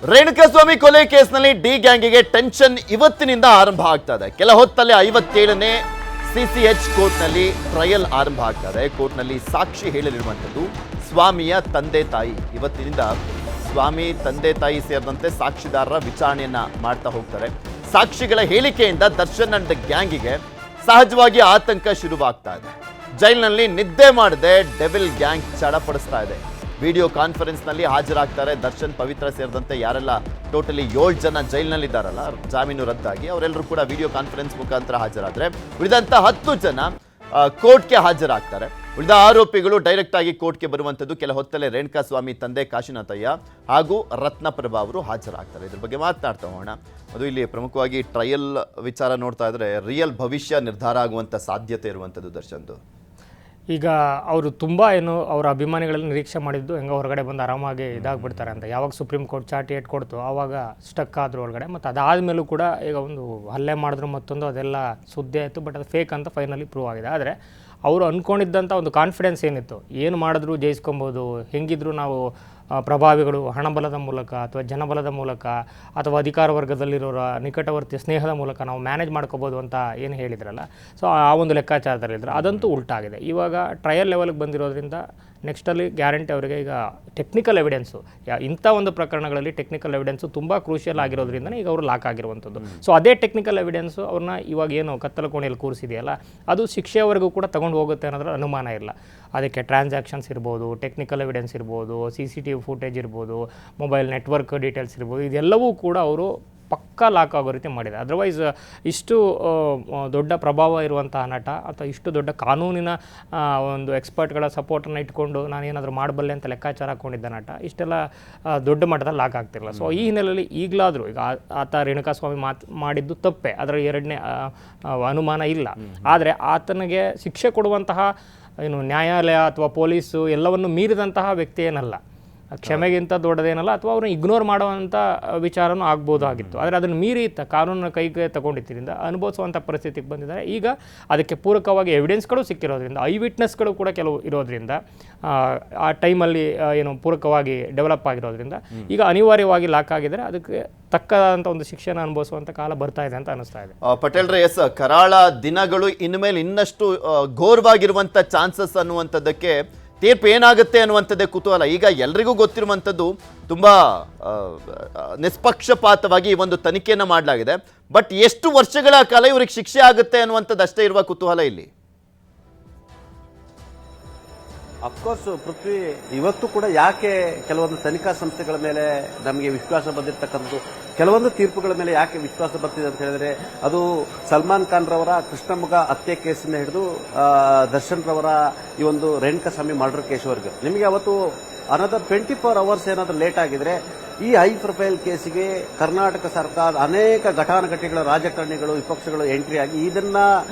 ರೇಣುಕಾಸ್ವಾಮಿ ಕೊಲೆ ಕೇಸ್ನಲ್ಲಿ D ಗ್ಯಾಂಗಿಗೆ tension ಇವತ್ತಿನಿಂದ ಆರಂಭ ಆಗ್ತಾ ಇದೆ. ಕೆಲ ಹೊತ್ತಲ್ಲಿ 57ನೇ ಸಿಸಿಎಚ್ ಕೋರ್ಟ್ನಲ್ಲಿ ಟ್ರಯಲ್ ಆರಂಭ ಆಗ್ತಾ ಇದೆ. ಕೋರ್ಟ್ನಲ್ಲಿ ಸಾಕ್ಷಿ ಹೇಳಲಿರುವಂಥದ್ದು ಸ್ವಾಮಿಯ ತಂದೆ ತಾಯಿ. ಇವತ್ತಿನಿಂದ ಸ್ವಾಮಿ ತಂದೆ ತಾಯಿ ಸೇರಿದಂತೆ ಸಾಕ್ಷಿದಾರರ ವಿಚಾರಣೆಯನ್ನ ಮಾಡ್ತಾ ಹೋಗ್ತಾರೆ. ಸಾಕ್ಷಿಗಳ ಹೇಳಿಕೆಯಿಂದ ದರ್ಶನ್ ಅಂಡ್ ಗ್ಯಾಂಗಿಗೆ ಸಹಜವಾಗಿ ಆತಂಕ ಶುರುವಾಗ್ತಾ ಇದೆ. ಜೈಲಿನಲ್ಲಿ ನಿದ್ದೆ ಮಾಡದೆ ಡೆವಿಲ್ ಗ್ಯಾಂಗ್ ಚಡಪಡಿಸ್ತಾ ಇದೆ. ವಿಡಿಯೋ ಕಾನ್ಫರೆನ್ಸ್ ನಲ್ಲಿ ಹಾಜರಾಗ್ತಾರೆ ದರ್ಶನ್, ಪವಿತ್ರ ಸೇರಿದಂತೆ ಯಾರೆಲ್ಲ ಟೋಟಲಿ 7 ಜನ ಜೈಲಿನಲ್ಲಿದ್ದಾರಲ್ಲ, ಜಾಮೀನು ರದ್ದಾಗಿ ಅವರೆಲ್ಲರೂ ಕೂಡ ವಿಡಿಯೋ ಕಾನ್ಫರೆನ್ಸ್ ಮುಖಾಂತರ ಹಾಜರಾದ್ರೆ ಉಳಿದಂತ 10 ಜನ ಕೋರ್ಟ್ಗೆ ಹಾಜರಾಗ್ತಾರೆ. ಉಳಿದ ಆರೋಪಿಗಳು ಡೈರೆಕ್ಟ್ ಆಗಿ ಕೋರ್ಟ್ಗೆ ಬರುವಂಥದ್ದು. ಕೆಲ ಹೊತ್ತಲ್ಲೇ ರೇಣುಕಾಸ್ವಾಮಿ ತಂದೆ ಕಾಶಿನಾಥಯ್ಯ ಹಾಗೂ ರತ್ನಪ್ರಭಾ ಅವರು ಹಾಜರಾಗ್ತಾರೆ. ಇದ್ರ ಬಗ್ಗೆ ಮಾತನಾಡ್ತಾ ಹೋಗೋಣ. ಅದು ಇಲ್ಲಿ ಪ್ರಮುಖವಾಗಿ ಟ್ರಯಲ್ ವಿಚಾರ ನೋಡ್ತಾ ಇದ್ರೆ ರಿಯಲ್ ಭವಿಷ್ಯ ನಿರ್ಧಾರ ಆಗುವಂಥ ಸಾಧ್ಯತೆ ಇರುವಂಥದ್ದು ದರ್ಶನ್ದು. ಈಗ ಅವರು ತುಂಬ ಏನು ಅವರ ಅಭಿಮಾನಿಗಳಲ್ಲಿ ನಿರೀಕ್ಷೆ ಮಾಡಿದ್ದು ಹೆಂಗೆ ಹೊರಗಡೆ ಬಂದು ಆರಾಮಾಗಿ ಇದಾಗ್ಬಿಡ್ತಾರೆ ಅಂತ. ಯಾವಾಗ ಸುಪ್ರೀಂ ಕೋರ್ಟ್ ಚಾರ್ಟ್ ಏಟ್ ಕೊಡ್ತು ಆವಾಗ ಸ್ಟಕ್ ಆದ್ರು ಒಳಗಡೆ. ಮತ್ತು ಅದಾದಮೇಲೂ ಕೂಡ ಈಗ ಒಂದು ಹಲ್ಲೆ ಮಾಡಿದ್ರು ಮತ್ತೊಂದು ಅದೆಲ್ಲ ಸುದ್ದಿ ಆಯಿತು. ಬಟ್ ಅದು ಫೇಕ್ ಅಂತ ಫೈನಲಿ ಪ್ರೂವ್ ಆಗಿದೆ. ಆದರೆ ಅವರು ಅಂದ್ಕೊಂಡಿದ್ದಂಥ ಒಂದು ಕಾನ್ಫಿಡೆನ್ಸ್ ಏನಿತ್ತು, ಏನು ಮಾಡಿದ್ರು ಜಯಿಸ್ಕೊಬೋದು, ಹೆಂಗಿದ್ರು ನಾವು ಪ್ರಭಾವಿಗಳು ಹಣಬಲದ ಮೂಲಕ ಅಥವಾ ಜನಬಲದ ಮೂಲಕ ಅಥವಾ ಅಧಿಕಾರ ವರ್ಗದಲ್ಲಿರೋರ ನಿಕಟವರ್ತಿ ಸ್ನೇಹದ ಮೂಲಕ ನಾವು ಮ್ಯಾನೇಜ್ ಮಾಡ್ಕೋಬೋದು ಅಂತ ಏನು ಹೇಳಿದ್ರಲ್ಲ, ಸೊ ಆ ಒಂದು ಲೆಕ್ಕಾಚಾರದಲ್ಲಿದ್ದರೆ ಅದಂತೂ ಉಲ್ಟಾಗಿದೆ. ಇವಾಗ ಟ್ರಯಲ್ ಲೆವೆಲ್ಗೆ ಬಂದಿರೋದ್ರಿಂದ ನೆಕ್ಸ್ಟಲ್ಲಿ ಗ್ಯಾರಂಟಿ ಅವರಿಗೆ ಈಗ ಟೆಕ್ನಿಕಲ್ ಎವಿಡೆನ್ಸು, ಇಂಥ ಒಂದು ಪ್ರಕರಣಗಳಲ್ಲಿ ಟೆಕ್ನಿಕಲ್ ಎವಿಡೆನ್ಸು ತುಂಬ ಕ್ರೂಷಿಯಲ್ ಆಗಿರೋದ್ರಿಂದ ಈಗ ಅವರು ಲಾಕ್ ಆಗಿರುವಂಥದ್ದು. ಸೊ ಅದೇ ಟೆಕ್ನಿಕಲ್ ಎವಿಡೆನ್ಸು ಅವ್ರನ್ನ ಇವಾಗ ಏನು ಕತ್ತಲ ಕೋಣೆಯಲ್ಲಿ ಕೂರಿಸಿದೆಯಲ್ಲ, ಅದು ಶಿಕ್ಷೆವರೆಗೂ ಕೂಡ ತಗೊಂಡು ಹೋಗುತ್ತೆ ಅನ್ನೋದ್ರ ಅನುಮಾನ ಇಲ್ಲ. ಅದಕ್ಕೆ ಟ್ರಾನ್ಸಾಕ್ಷನ್ಸ್ ಇರ್ಬೋದು, ಟೆಕ್ನಿಕಲ್ ಎವಿಡೆನ್ಸ್ ಇರ್ಬೋದು, CCTV ಫುಟೇಜ್ ಇರ್ಬೋದು, ಮೊಬೈಲ್ ನೆಟ್ವರ್ಕ್ ಡೀಟೇಲ್ಸ್ ಇರ್ಬೋದು, ಇದೆಲ್ಲವೂ ಕೂಡ ಅವರು ಪಕ್ಕಾ ಲಾಕ್ ಆಗೋ ರೀತಿ ಮಾಡಿದೆ. ಅದರ್ವೈಸ್ ಇಷ್ಟು ದೊಡ್ಡ ಪ್ರಭಾವ ಇರುವಂತಹ ನಟ ಅಥವಾ ಇಷ್ಟು ದೊಡ್ಡ ಕಾನೂನಿನ ಒಂದು ಎಕ್ಸ್ಪರ್ಟ್ಗಳ ಸಪೋರ್ಟನ್ನು ಇಟ್ಕೊಂಡು ನಾನೇನಾದರೂ ಮಾಡಬಲ್ಲೆ ಅಂತ ಲೆಕ್ಕಾಚಾರ ಹಾಕ್ಕೊಂಡಿದ್ದ ನಟ ಇಷ್ಟೆಲ್ಲ ದೊಡ್ಡ ಮಟ್ಟದಲ್ಲಿ ಲಾಕ್ ಆಗ್ತಿರಲ್ಲ. ಸೊ ಈ ಹಿನ್ನೆಲೆಯಲ್ಲಿ ಈಗಲಾದರೂ ಈಗ ಆತ ರೇಣುಕಾಸ್ವಾಮಿ ಮಾಡಿದ್ದು ತಪ್ಪೆ, ಅದರ ಎರಡನೇ ಅನುಮಾನ ಇಲ್ಲ. ಆದರೆ ಆತನಿಗೆ ಶಿಕ್ಷೆ ಕೊಡುವಂತಹ ಏನು ನ್ಯಾಯಾಲಯ ಅಥವಾ ಪೊಲೀಸು ಎಲ್ಲವನ್ನು ಮೀರಿದಂತಹ ವ್ಯಕ್ತಿ ಏನಲ್ಲ, ಕ್ಷಮೆಗಿಂತ ದೊಡ್ಡದೇನಲ್ಲ, ಅಥವಾ ಅವ್ರನ್ನ ಇಗ್ನೋರ್ ಮಾಡುವಂಥ ವಿಚಾರನೂ ಆಗ್ಬೋದಾಗಿತ್ತು. ಆದರೆ ಅದನ್ನು ಮೀರಿ ಕಾನೂನನ್ನು ಕೈಗೆ ತಗೊಂಡಿದ್ದರಿಂದ ಅನುಭವಿಸುವಂಥ ಪರಿಸ್ಥಿತಿಗೆ ಬಂದಿದ್ದಾರೆ. ಈಗ ಅದಕ್ಕೆ ಪೂರಕವಾಗಿ ಎವಿಡೆನ್ಸ್ಗಳು ಸಿಕ್ಕಿರೋದ್ರಿಂದ, ಐ ವಿಟ್ನೆಸ್ಗಳು ಕೂಡ ಕೆಲವು ಇರೋದ್ರಿಂದ, ಆ ಟೈಮಲ್ಲಿ ಏನು ಪೂರಕವಾಗಿ ಡೆವಲಪ್ ಆಗಿರೋದ್ರಿಂದ ಈಗ ಅನಿವಾರ್ಯವಾಗಿ ಲಾಕ್ ಆಗಿದ್ದಾರೆ. ಅದಕ್ಕೆ ತಕ್ಕದಂಥ ಒಂದು ಶಿಕ್ಷೆನ ಅನುಭವಿಸುವಂಥ ಕಾಲ ಬರ್ತಾ ಇದೆ ಅಂತ ಅನಿಸ್ತಾ ಇದೆ. ಪಟೇಲ್ ರೇ, ಎಸ್, ಕರಾಳ ದಿನಗಳು ಇನ್ಮೇಲೆ ಇನ್ನಷ್ಟು ಘೋರವಾಗಿರುವಂಥ ಚಾನ್ಸಸ್ ಅನ್ನುವಂಥದ್ದಕ್ಕೆ ತೀರ್ಪು ಏನಾಗುತ್ತೆ ಅನ್ನುವಂಥದ್ದೇ ಕುತೂಹಲ. ಈಗ ಎಲ್ರಿಗೂ ಗೊತ್ತಿರುವಂಥದ್ದು ತುಂಬಾ ನಿಷ್ಪಕ್ಷಪಾತವಾಗಿ ಈ ಒಂದು ತನಿಖೆಯನ್ನು ಮಾಡಲಾಗಿದೆ. ಬಟ್ ಎಷ್ಟು ವರ್ಷಗಳ ಕಾಲ ಇವ್ರಿಗೆ ಶಿಕ್ಷೆ ಆಗುತ್ತೆ ಅನ್ನುವಂಥದ್ದು ಅಷ್ಟೇ ಇರುವ ಕುತೂಹಲ ಇಲ್ಲಿ. ಅಫ್ಕೋರ್ಸ್ ಪೃಥ್ವಿ, ಇವತ್ತು ಕೂಡ ಯಾಕೆ ಕೆಲವೊಂದು ತನಿಖಾ ಸಂಸ್ಥೆಗಳ ಮೇಲೆ ನಮಗೆ ವಿಶ್ವಾಸ ಬಂದಿರತಕ್ಕಂಥದ್ದು, ಕೆಲವೊಂದು ತೀರ್ಪುಗಳ ಮೇಲೆ ಯಾಕೆ ವಿಶ್ವಾಸ ಬರ್ತಿದೆ ಅಂತ ಹೇಳಿದ್ರೆ, ಅದು ಸಲ್ಮಾನ್ ಖಾನ್ ರವರ ಕೃಷ್ಣಮುಗ ಹತ್ಯೆ ಕೇಸಿಂದ ಹಿಡಿದು ದರ್ಶನ್ ರವರ ಈ ಒಂದು ರೇಣುಕಾಸ್ವಾಮಿ ಮರ್ಡರ್ ಕೇಸ್ವರೆಗೂ ನಿಮಗೆ ಅವತ್ತು ಅನದರ್ 24 hours ಏನಾದರೂ ಲೇಟ್ ಆಗಿದ್ರೆ ಈ ಹೈ ಪ್ರೊಫೈಲ್ ಕೇಸಿಗೆ ಕರ್ನಾಟಕ ಸರ್ಕಾರ ಅನೇಕ ಘಟಾನುಘಟಿಗಳ ರಾಜಕಾರಣಿಗಳು ವಿಪಕ್ಷಗಳು ಎಂಟ್ರಿ ಆಗಿ ಇದನ್ನ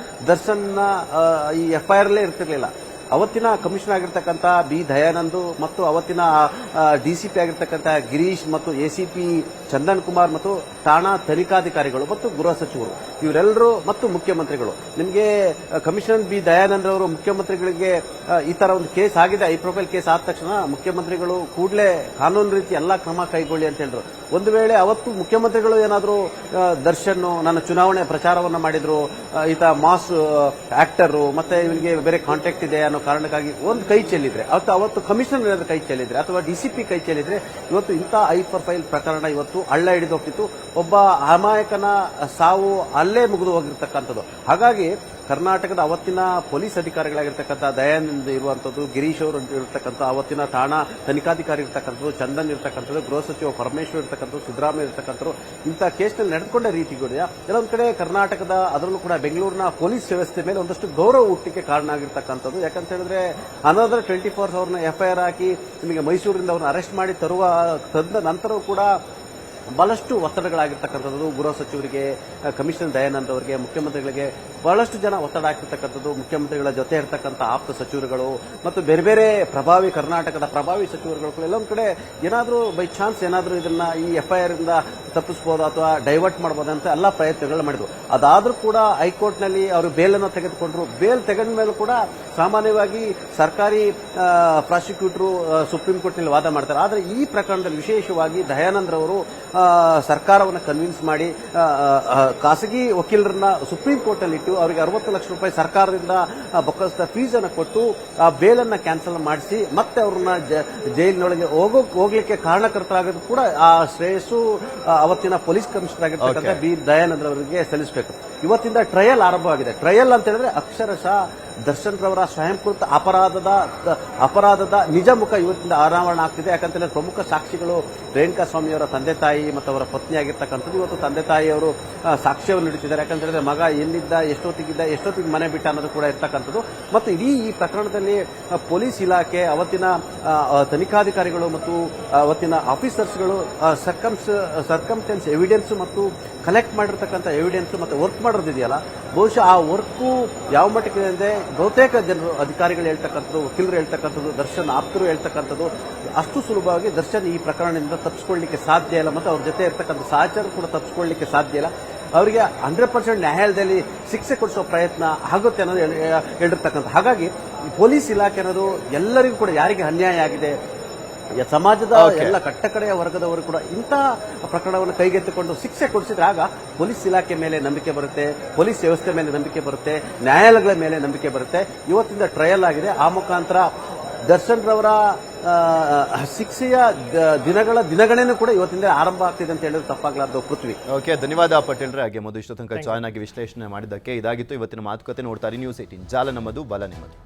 ದರ್ಶನ್ನ ಈ FIR ಅಲ್ಲೇ ಇರ್ತಿರ್ಲಿಲ್ಲ. ಅವತ್ತಿನ ಕಮಿಷನರ್ ಆಗಿರ್ತಕ್ಕಂಥ ಬಿ ದಯಾನಂದ್ ಮತ್ತು ಅವತ್ತಿನ DCP ಆಗಿರ್ತಕ್ಕಂಥ ಗಿರೀಶ್ ಮತ್ತು ACP ಚಂದನ್ ಕುಮಾರ್ ಮತ್ತು ಠಾಣಾ ತನಿಖಾಧಿಕಾರಿಗಳು ಮತ್ತು ಗೃಹ ಸಚಿವರು ಇವರೆಲ್ಲರೂ ಮತ್ತು ಮುಖ್ಯಮಂತ್ರಿಗಳು, ನಿಮಗೆ ಕಮಿಷನರ್ ಬಿ ದಯಾನಂದ್ ಅವರು ಮುಖ್ಯಮಂತ್ರಿಗಳಿಗೆ ಈ ತರ ಒಂದು ಕೇಸ್ ಆಗಿದೆ, ಹೈ ಪ್ರೊಫೈಲ್ ಕೇಸ್ ಆದ ತಕ್ಷಣ ಮುಖ್ಯಮಂತ್ರಿಗಳು ಕೂಡಲೇ ಕಾನೂನು ರೀತಿ ಎಲ್ಲಾ ಕ್ರಮ ಕೈಗೊಳ್ಳಿ ಅಂತ ಹೇಳಿದ್ರು. ಒಂದು ವೇಳೆ ಅವತ್ತು ಮುಖ್ಯಮಂತ್ರಿಗಳು ಏನಾದರೂ ದರ್ಶನ್ ನನ್ನ ಚುನಾವಣೆ ಪ್ರಚಾರವನ್ನ ಮಾಡಿದ್ರು, ಈತ ಮಾಸ್ ಆಕ್ಟರ್ ಮತ್ತೆ ಇವರಿಗೆ ಬೇರೆ ಕಾಂಟ್ಯಾಕ್ಟ್ ಇದೆ ಅನ್ನೋ ಕಾರಣಕ್ಕಾಗಿ ಒಂದು ಕೈ ಚೆಲ್ಲಿದ್ರೆ, ಅವತ್ತು ಕಮಿಷನರ್ ಏನಾದ್ರು ಕೈ ಚೆಲ್ಲಿದ್ರೆ ಅಥವಾ DCP ಕೈ ಚೆಲ್ಲಿದ್ರೆ ಇವತ್ತು ಇಂಥ ಹೈ ಪ್ರೊಫೈಲ್ ಪ್ರಕರಣ ಇವತ್ತು ಹಳ್ಳ ಹಿಡಿದು ಹೋಗ್ತಿತ್ತು. ಒಬ್ಬ ಅಮಾಯಕನ ಸಾವು ಅಲ್ಲೇ ಮುಗಿದು ಹೋಗಿರ್ತಕ್ಕಂಥದ್ದು. ಹಾಗಾಗಿ ಕರ್ನಾಟಕದ ಅವತ್ತಿನ ಪೊಲೀಸ್ ಅಧಿಕಾರಿಗಳಾಗಿರ್ತಕ್ಕಂಥ ದಯಾನಂದ್ ಇರುವಂಥದ್ದು, ಗಿರೀಶ್ ಅವರು ಇರತಕ್ಕಂಥ ಅವತ್ತಿನ ಠಾಣಾ ತನಿಖಾಧಿಕಾರಿ ಇರತಕ್ಕಂಥದ್ದು, ಚಂದನ್ ಇರತಕ್ಕಂಥದ್ದು, ಗೃಹ ಸಚಿವ ಪರಮೇಶ್ವರ್ ಇರತಕ್ಕಂಥದ್ದು, ಸಿದ್ದರಾಮಯ್ಯ ಇರತಕ್ಕಂಥದ್ದು, ಇಂಥ ಕೇಸ್ನಲ್ಲಿ ನಡೆದುಕೊಂಡ ರೀತಿಗಳು ಕೆಲವೊಂದು ಕಡೆ ಕರ್ನಾಟಕದ ಅದರಲ್ಲೂ ಕೂಡ ಬೆಂಗಳೂರಿನ ಪೊಲೀಸ್ ವ್ಯವಸ್ಥೆ ಮೇಲೆ ಒಂದಷ್ಟು ಗೌರವ ಹುಟ್ಟಿಕೆ ಕಾರಣ ಆಗಿರ್ತಕ್ಕಂಥದ್ದು. ಯಾಕಂತ ಹೇಳಿದ್ರೆ ಅನದರ್ 24 hours FIR ಹಾಕಿ ನಿಮಗೆ ಮೈಸೂರಿಂದ ಅವ್ರನ್ನ ಅರೆಸ್ಟ್ ಮಾಡಿ ತಂದ ನಂತರವೂ ಕೂಡ ಬಹಳಷ್ಟು ಒತ್ತಡಗಳಾಗಿರ್ತಕ್ಕಂಥದ್ದು ಗೃಹ ಸಚಿವರಿಗೆ, ಕಮಿಷನರ್ ದಯಾನಂದ್ ಅವರಿಗೆ, ಮುಖ್ಯಮಂತ್ರಿಗಳಿಗೆ ಬಹಳಷ್ಟು ಜನ ಒತ್ತಡ ಆಗ್ತಿರ್ತಕ್ಕಂಥದ್ದು. ಮುಖ್ಯಮಂತ್ರಿಗಳ ಜೊತೆ ಇರ್ತಕ್ಕಂಥ ಆಪ್ತ ಸಚಿವರುಗಳು ಮತ್ತು ಬೇರೆ ಬೇರೆ ಪ್ರಭಾವಿ ಕರ್ನಾಟಕದ ಪ್ರಭಾವಿ ಸಚಿವರುಗಳು ಎಲ್ಲೊಂದು ಕಡೆ ಏನಾದರೂ ಬೈ ಚಾನ್ಸ್ ಏನಾದರೂ ಇದನ್ನ ಈ FIR ಇಂದ ತಪ್ಪಿಸಬಹುದು ಅಥವಾ ಡೈವರ್ಟ್ ಮಾಡಬಹುದು ಅಂತ ಎಲ್ಲ ಪ್ರಯತ್ನಗಳು ಮಾಡಿದ್ರು. ಅದಾದ್ರೂ ಕೂಡ ಹೈಕೋರ್ಟ್ನಲ್ಲಿ ಅವರು ಬೇಲನ್ನು ತೆಗೆದುಕೊಂಡ್ರು. ಬೇಲ್ ತೆಗೆದ ಮೇಲೂ ಕೂಡ ಸಾಮಾನ್ಯವಾಗಿ ಸರ್ಕಾರಿ ಪ್ರಾಸಿಕ್ಯೂಟರ್ ಸುಪ್ರೀಂ ಕೋರ್ಟ್ನಲ್ಲಿ ವಾದ ಮಾಡ್ತಾರೆ. ಆದರೆ ಈ ಪ್ರಕರಣದಲ್ಲಿ ವಿಶೇಷವಾಗಿ ದಯಾನಂದ್ ರವರು ಸರ್ಕಾರವನ್ನು ಕನ್ವಿನ್ಸ್ ಮಾಡಿ ಖಾಸಗಿ ವಕೀಲರನ್ನ ಸುಪ್ರೀಂ ಕೋರ್ಟ್ ಅಲ್ಲಿ ಇಟ್ಟು ಅವರಿಗೆ 60 ಲಕ್ಷ ರೂಪಾಯಿ ಸರ್ಕಾರದಿಂದ ಬೊಕ್ಕಸದ ಫೀಸ್ ಅನ್ನು ಕೊಟ್ಟು ಆ ಬೇಲನ್ನ ಕ್ಯಾನ್ಸಲ್ ಮಾಡಿಸಿ ಮತ್ತೆ ಅವ್ರನ್ನ ಜೈಲಿನೊಳಗೆ ಹೋಗ್ಲಿಕ್ಕೆ ಕಾರಣಕರ್ತರಾಗೋದು ಕೂಡ ಆ ಶ್ರೇಯಸ್ಸು ಅವತ್ತಿನ ಪೊಲೀಸ್ ಕಮಿಷನರ್ ಆಗಿರ್ತಕ್ಕಂಥ ಬಿ ದಯಾನಂದ್ ಅವರಿಗೆ ಸಲ್ಲಿಸಬೇಕು. ಇವತ್ತಿಂದ ಟ್ರಯಲ್ ಆರಂಭವಾಗಿದೆ. ಟ್ರಯಲ್ ಅಂತ ಹೇಳಿದ್ರೆ ಅಕ್ಷರಶಃ ದರ್ಶನ್ ರವರ ಸ್ವಯಂಕೃತ ಅಪರಾಧದ ನಿಜ ಮುಖ ಇವತ್ತಿಂದ ಅನಾವರಣ ಆಗ್ತಿದೆ. ಯಾಕಂತಂದ್ರೆ ಪ್ರಮುಖ ಸಾಕ್ಷಿಗಳು ರೇಣುಕಾ ಸ್ವಾಮಿಯವರ ತಂದೆ ತಾಯಿ ಮತ್ತು ಅವರ ಪತ್ನಿ ಆಗಿರ್ತಕ್ಕಂಥದ್ದು. ಇವತ್ತು ತಂದೆ ತಾಯಿಯವರು ಸಾಕ್ಷ್ಯವನ್ನು ನೀಡುತ್ತಿದ್ದಾರೆ. ಯಾಕಂತಂದ್ರೆ ಮಗ ಎಲ್ಲಿದ್ದ, ಎಷ್ಟೊತ್ತಿಗೆ ಮನೆ ಬಿಟ್ಟ ಅನ್ನೋದು ಕೂಡ ಇರ್ತಕ್ಕಂಥದ್ದು. ಮತ್ತು ಇಡೀ ಈ ಪ್ರಕರಣದಲ್ಲಿ ಪೊಲೀಸ್ ಇಲಾಖೆ, ಅವತ್ತಿನ ತನಿಖಾಧಿಕಾರಿಗಳು ಮತ್ತು ಅವತ್ತಿನ ಆಫೀಸರ್ಸ್ಗಳು ಸರ್ಕಮ್ಸ್ಟೆನ್ಸ್ ಎವಿಡೆನ್ಸ್ ಮತ್ತು ಕಲೆಕ್ಟ್ ಮಾಡಿರ್ತಕ್ಕಂಥ ಎವಿಡೆನ್ಸ್ ಮತ್ತು ವರ್ಕ್ ಮಾಡೋದಿದೆಯಲ್ಲ, ಬಹುಶಃ ಆ ವರ್ಕು ಯಾವ ಮಟ್ಟಕ್ಕೆ ಇದೆ ಬಹುತೇಕ ಜನರು, ಅಧಿಕಾರಿಗಳು ಹೇಳ್ತಕ್ಕಂಥದ್ದು, ವಕೀಲರು ಹೇಳ್ತಕ್ಕಂಥದ್ದು, ದರ್ಶನ್ ಆಪ್ತರು ಹೇಳ್ತಕ್ಕಂಥದ್ದು, ಅಷ್ಟು ಸುಲಭವಾಗಿ ದರ್ಶನ್ ಈ ಪ್ರಕರಣದಿಂದ ತಪ್ಪಿಸ್ಕೊಳ್ಳಿಕ್ಕೆ ಸಾಧ್ಯ ಇಲ್ಲ ಮತ್ತು ಅವ್ರ ಜೊತೆ ಇರ್ತಕ್ಕಂಥ ಸಹಚರ ಕೂಡ ತಪ್ಪಿಸ್ಕೊಳ್ಳಿಕ್ಕೆ ಸಾಧ್ಯ ಇಲ್ಲ. ಅವರಿಗೆ 100% ನ್ಯಾಯಾಲಯದಲ್ಲಿ ಶಿಕ್ಷೆ ಕೊಡಿಸುವ ಪ್ರಯತ್ನ ಆಗುತ್ತೆ ಅನ್ನೋದು ಹೇಳಿರ್ತಕ್ಕಂಥ. ಹಾಗಾಗಿ ಪೊಲೀಸ್ ಇಲಾಖೆ ಅನ್ನೋದು ಎಲ್ಲರಿಗೂ ಕೂಡ ಯಾರಿಗೆ ಅನ್ಯಾಯ ಆಗಿದೆ, ಸಮಾಜದ ಎಲ್ಲ ಕಟ್ಟಕಡೆಯ ವರ್ಗದವರು ಕೂಡ ಇಂಥ ಪ್ರಕರಣವನ್ನು ಕೈಗೆತ್ತಿಕೊಂಡು ಶಿಕ್ಷೆ ಕೊಡಿಸಿದ್ರೆ ಆಗ ಪೊಲೀಸ್ ಇಲಾಖೆ ಮೇಲೆ ನಂಬಿಕೆ ಬರುತ್ತೆ, ಪೊಲೀಸ್ ವ್ಯವಸ್ಥೆ ಮೇಲೆ ನಂಬಿಕೆ ಬರುತ್ತೆ, ನ್ಯಾಯಾಲಯಗಳ ಮೇಲೆ ನಂಬಿಕೆ ಬರುತ್ತೆ. ಇವತ್ತಿಂದ ಟ್ರಯಲ್ ಆಗಿದೆ. ಆ ಮುಖಾಂತರ ದರ್ಶನ್ ರವರ ಶಿಕ್ಷೆಯ ದಿನಗಣನೆ ಕೂಡ ಇವತ್ತಿಂದ ಆರಂಭ ಆಗ್ತಿದೆ ಅಂತ ಹೇಳಿದ್ರೆ ತಪ್ಪಾಗಲಾರ್ದು. ಪೃಥ್ವಿ, ಓಕೆ, ಧನ್ಯವಾದ ಪಟೇಲ್ರೆ. ಹಾಗೆ ಮೊದಲು ಇಷ್ಟು ತನಕ ಜಾಯ್ನ್ ಆಗಿ ವಿಶ್ಲೇಷಣೆ ಮಾಡಿದ್ದಕ್ಕೆ. ಇದಾಗಿತ್ತು ಇವತ್ತಿನ ಮಾತುಕತೆ. ನೋಡ್ತಾರೆ ನ್ಯೂಸ್ 18, ಜಾಲ ನಮ್ಮದು, ಬಲ ನಿಮ್ಮದು.